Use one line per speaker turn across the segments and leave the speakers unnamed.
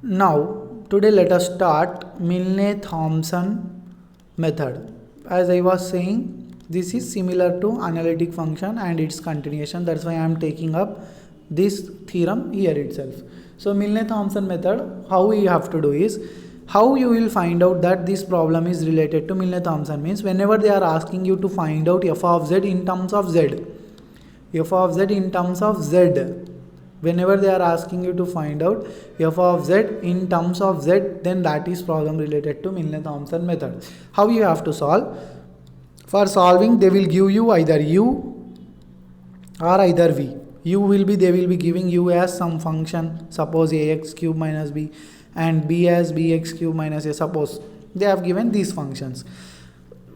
Now, today let us start Milne-Thomson method. As I was saying, this is similar to analytic function and its continuation. That's why I am taking up this theorem here itself. So, Milne-Thomson method, how we have to do is, how you will find out that this problem is related to Milne-Thomson means whenever they are asking you to find out f of z in terms of z, f of z in terms of z, whenever they are asking you to find out f of z in terms of z, then that is problem related to Milne-Thomson method. How you have to solve? For solving, they will give you either u or either v. They will be giving you as some function, suppose ax cube minus b, and b as bx cube minus a. Suppose they have given these functions.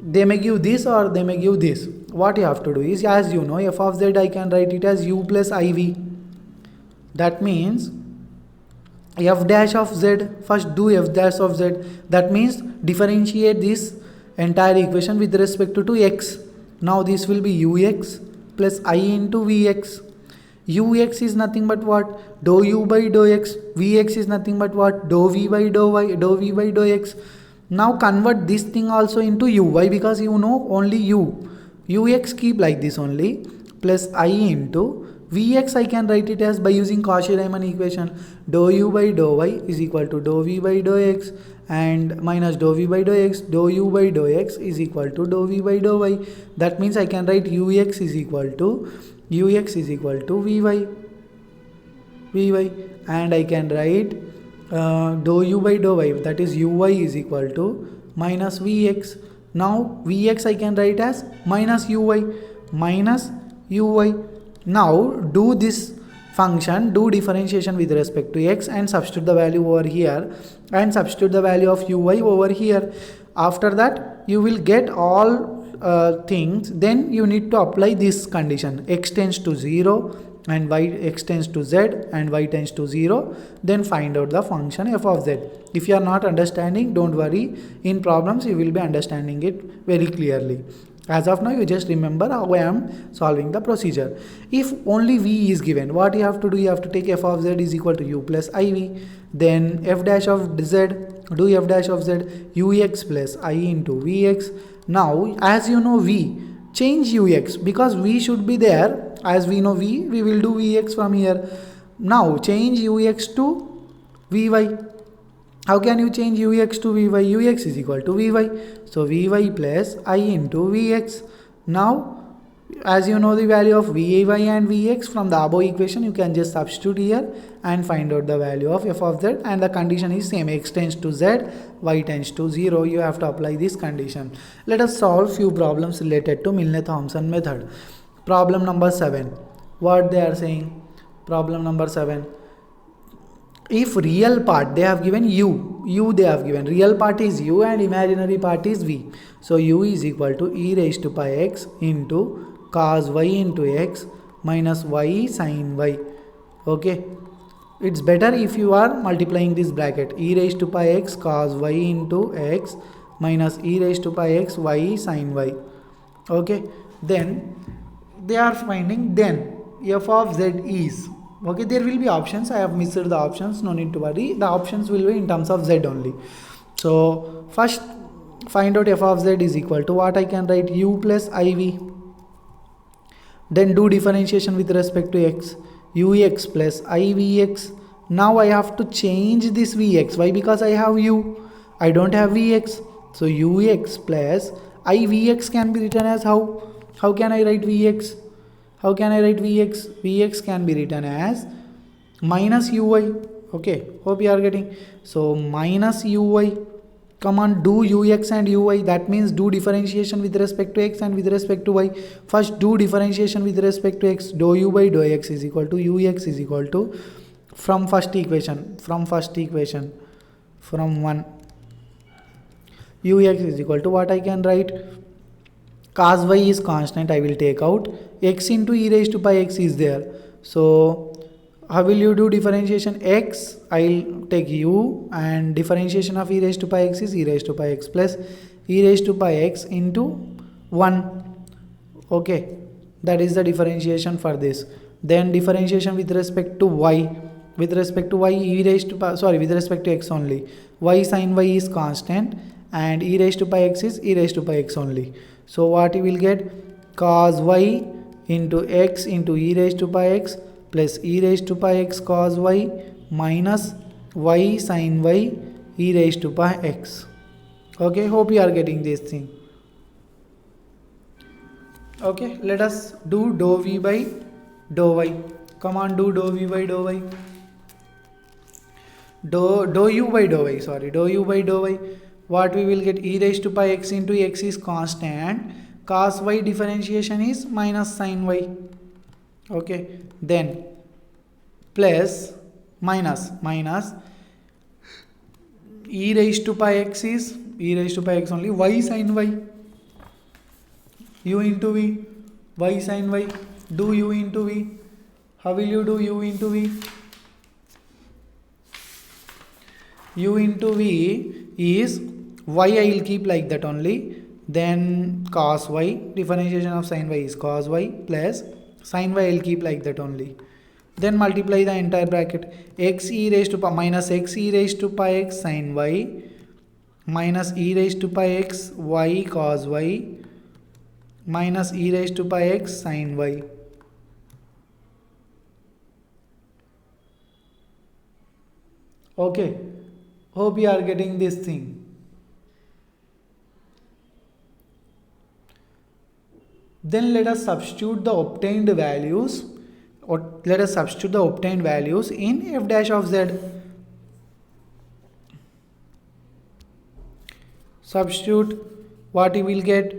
They may give this or they may give this. What you have to do is, as you know, f of z I can write it as u plus iv. That means f dash of z, first do f dash of z. That means differentiate this entire equation with respect to x. Now this will be ux plus I into vx. Ux is nothing but what? Dou u by dou x. Vx is nothing but what? Dou v by dou y, dou v by dou x. Now convert this thing also into u. Why? Because you know only u. Ux keep like this only, plus I into Vx I can write it as by using Cauchy-Riemann equation. Dou u by dou y is equal to dou v by dou x, and minus dou v by dou x, dou u by dou x is equal to dou v by dou y. That means I can write ux is equal to vy, and I can write dou u by dou y, that is uy is equal to minus vx. Now vx I can write as minus uy. Now do this function, do differentiation with respect to x and substitute the value over here and substitute the value of uy over here. After that you will get all things. Then you need to apply this condition, x tends to 0 and x tends to z and y tends to 0. Then find out the function f of z. If you are not understanding, don't worry, in problems you will be understanding it very clearly. As of now, you just remember how I am solving the procedure. If only v is given, what you have to do? You have to take f of z is equal to u plus iv. Then f dash of z, do f dash of z, ux plus I into vx. Now, as you know v, change ux because v should be there. As we know v, we will do vx from here. Now, change ux to vy. How can you change ux to vy? Ux is equal to vy. So vy plus I into vx. Now, as you know the value of vy and vx from the above equation, you can just substitute here and find out the value of f of z, and the condition is same, x tends to z, y tends to 0. You have to apply this condition. Let us solve few problems related to Milne-Thomson method. Problem number 7. What they are saying? Problem number 7. If real part they have given u they have given, real part is u and imaginary part is v. So u is equal to e raised to pi x into cos y into x minus y sin y. Okay, it's better if you are multiplying this bracket, e raised to pi x cos y into x minus e raised to pi x y sin y. Okay, then they are finding then f of z is, okay, there will be options. I have missed the options, no need to worry. The options will be in terms of z only. So first find out f of z is equal to what? I can write u plus iv. Then do differentiation with respect to x, ux plus ivx. Now I have to change this vx. Why? Because I have u, I don't have vx. So ux plus ivx can be written as how? How can I write vx? How can I write vx? Vx can be written as minus uy. Okay, hope you are getting. So minus uy. Come on, do ux and uy. That means do differentiation with respect to x and with respect to y. First do differentiation with respect to x. Dou u by dou x is equal to ux is equal to, from first equation, from 1, ux is equal to what I can write? Cos y is constant, I will take out. X into e raised to pi x is there. So how will you do differentiation? X, I will take u, and differentiation of e raised to pi x is e raised to pi x plus e raised to pi x into 1. Okay, that is the differentiation for this. Then differentiation with respect to y. with respect to y e raised to pi, sorry, with respect to x only, y sin y is constant and e raised to pi x is e raised to pi x only. So what you will get, cos y into x into e raised to pi x plus e raised to pi x cos y minus y sin y e raised to pi x. Okay, hope you are getting this thing. Okay, let us do dou v by dou y. Come on, do dou v by dou y. Dou u by dou y, sorry, dou u by dou y. What we will get, e raised to pi x into x is constant, cos y differentiation is minus sin y. Okay, then plus minus e raised to pi x is e raised to pi x only, y sin y, u into v, y sin y, do u into v. How will you do u into v? U into v is y, I will keep like that only, then cos y, differentiation of sin y is cos y, plus sin y I will keep like that only, then multiply the entire bracket, x e raised to pi minus x e raised to pi x sin y minus e raised to pi x y cos y minus e raised to pi x sin y. Okay, hope you are getting this thing. Then let us substitute the obtained values, or let us substitute the obtained values in f dash of z. Substitute, what you will get.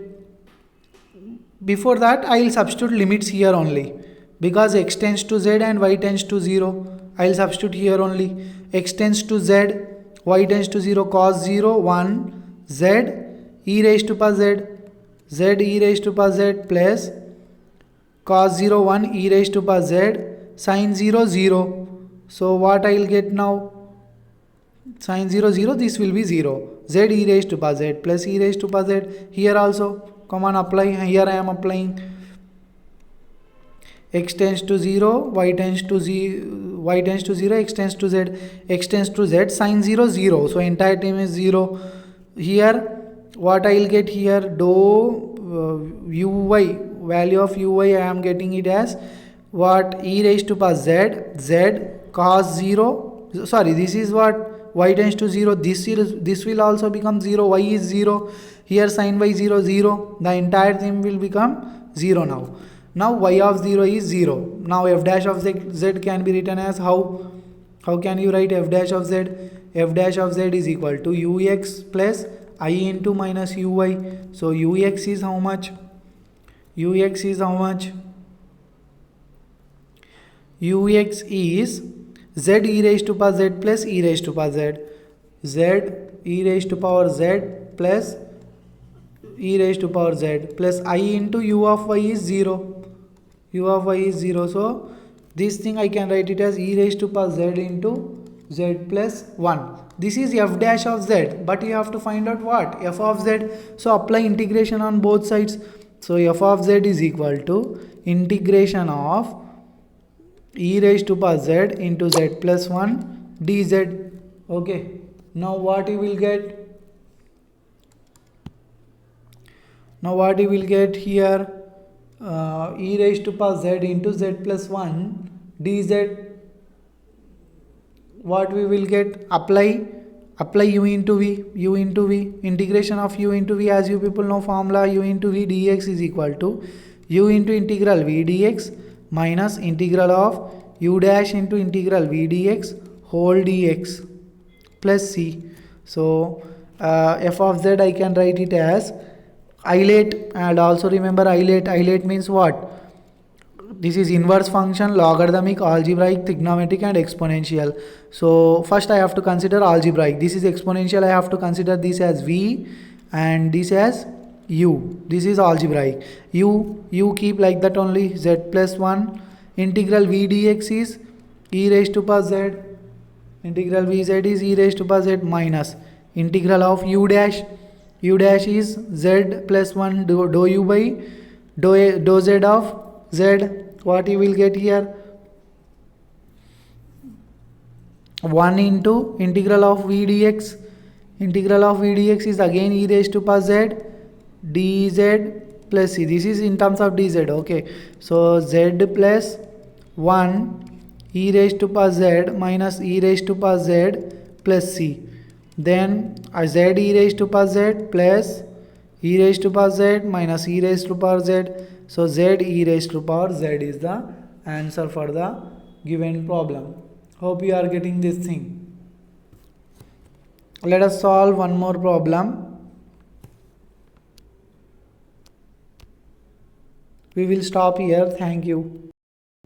Before that, I will substitute limits here only, because x tends to z and y tends to 0. I will substitute here only. X tends to z, y tends to 0, cos 0 1 z e raised to power z, z e raised to power z plus cos 0 1 e raised to power z sin 0 0. So what I will get now, sin 0 0, this will be 0, z e raised to power z plus e raised to power z. Here also, come on, apply. Here I am applying. X tends to 0, y tends to 0, x tends to z, x tends to z, sin 0 0, so entire term is 0. Here what I will get here, dou uy, value of uy I am getting it as what, e raised to power z, z cos 0, sorry, this is what, y tends to 0, this will also become 0, y is 0, here sin y 0 0, the entire thing will become 0 now. Now y of 0 is 0. Now f dash of z can be written as how? How can you write f dash of z? F dash of z is equal to ux plus I into minus uy. So ux is how much? Ux is how much? Ux is z e raised to power z plus e raised to power z. Z e raised to power z plus e raised to power z plus I into u of y is 0. U of y is 0. So this thing I can write it as e raised to power z into z plus 1. This is f dash of z, but you have to find out what? F of z. So apply integration on both sides. So f of z is equal to integration of e raised to power z into z plus 1 dz. Okay. Now what you will get? Now what you will get here, e raised to power z into z plus 1 dz. What we will get? Apply u into v, integration of u into v, as you people know formula, u into v dx is equal to u into integral v dx minus integral of u dash into integral v dx whole dx plus c. So f of z I can write it as isolate, and also remember isolate means what? This is inverse function, logarithmic, algebraic, trigonometric and exponential. So first I have to consider algebraic. This is exponential, I have to consider this as v and this as u. This is algebraic. U keep like that only, z plus 1. Integral v dx is e raised to power z. Integral vz is e raised to power z minus integral of u dash. U dash is z plus 1 dou u by dou z of z. What you will get here? 1 into integral of v dx. Integral of v dx is again e raised to power z dz plus c. This is in terms of dz. Okay, so z plus 1 e raised to power z minus e raised to power z plus c. Then z e raised to power z plus e raised to power z minus e raised to power z. So z e raised to power z is the answer for the given problem. Hope you are getting this thing. Let us solve one more problem. We will stop here. Thank you.